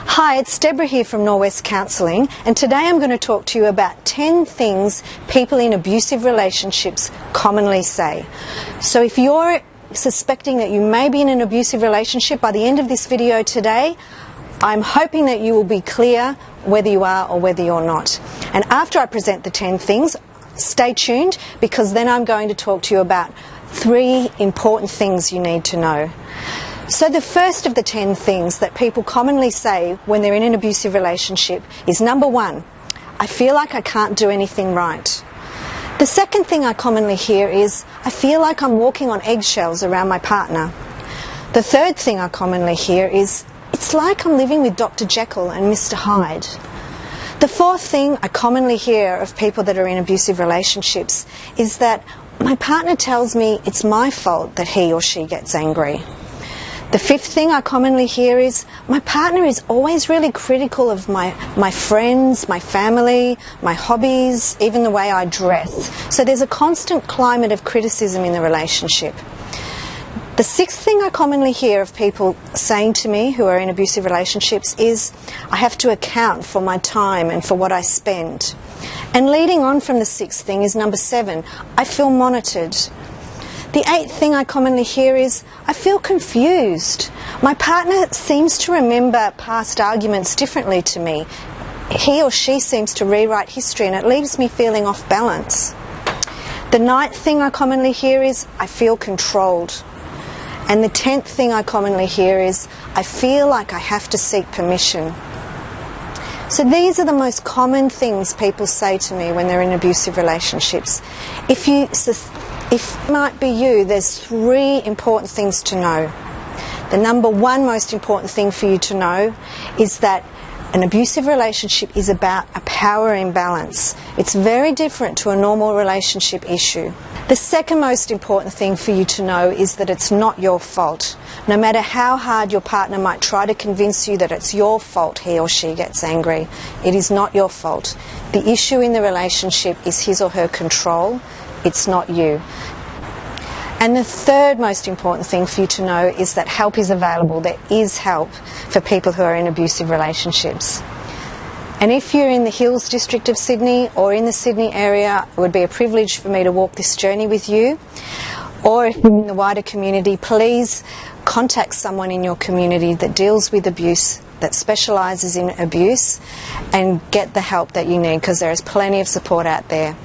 Hi, it's Deborah here from Norwest Counselling, and today I'm going to talk to you about 10 things people in abusive relationships commonly say. So if you're suspecting that you may be in an abusive relationship, by the end of this video today, I'm hoping that you will be clear whether you are or whether you're not. And after I present the 10 things, stay tuned, because then I'm going to talk to you about 3 important things you need to know. So the first of the 10 things that people commonly say when they're in an abusive relationship is, number 1, I feel like I can't do anything right. The second thing I commonly hear is, I feel like I'm walking on eggshells around my partner. The third thing I commonly hear is, it's like I'm living with Dr. Jekyll and Mr. Hyde. The fourth thing I commonly hear of people that are in abusive relationships is that my partner tells me it's my fault that he or she gets angry. The fifth thing I commonly hear is, my partner is always really critical of my friends, my family, my hobbies, even the way I dress. So there's a constant climate of criticism in the relationship. The sixth thing I commonly hear of people saying to me who are in abusive relationships is, I have to account for my time and for what I spend. And leading on from the sixth thing is number 7, I feel monitored. The 8th thing I commonly hear is, I feel confused. My partner seems to remember past arguments differently to me. He or she seems to rewrite history, and it leaves me feeling off balance. The 9th thing I commonly hear is, I feel controlled. And the 10th thing I commonly hear is, I feel like I have to seek permission. So these are the most common things people say to me when they're in abusive relationships. If it might be you, there's 3 important things to know. The number 1 most important thing for you to know is that an abusive relationship is about a power imbalance. It's very different to a normal relationship issue. The second most important thing for you to know is that it's not your fault. No matter how hard your partner might try to convince you that it's your fault he or she gets angry, it is not your fault. The issue in the relationship is his or her control. It's not you. And the third most important thing for you to know is that help is available. There is help for people who are in abusive relationships. And if you're in the Hills district of Sydney or in the Sydney area, it would be a privilege for me to walk this journey with you. Or if you're in the wider community, please contact someone in your community that deals with abuse, that specialises in abuse, and get the help that you need, because there is plenty of support out there.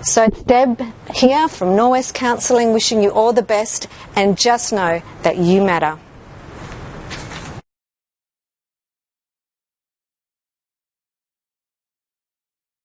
So it's Deb here from Norwest Counselling, wishing you all the best, and just know that you matter.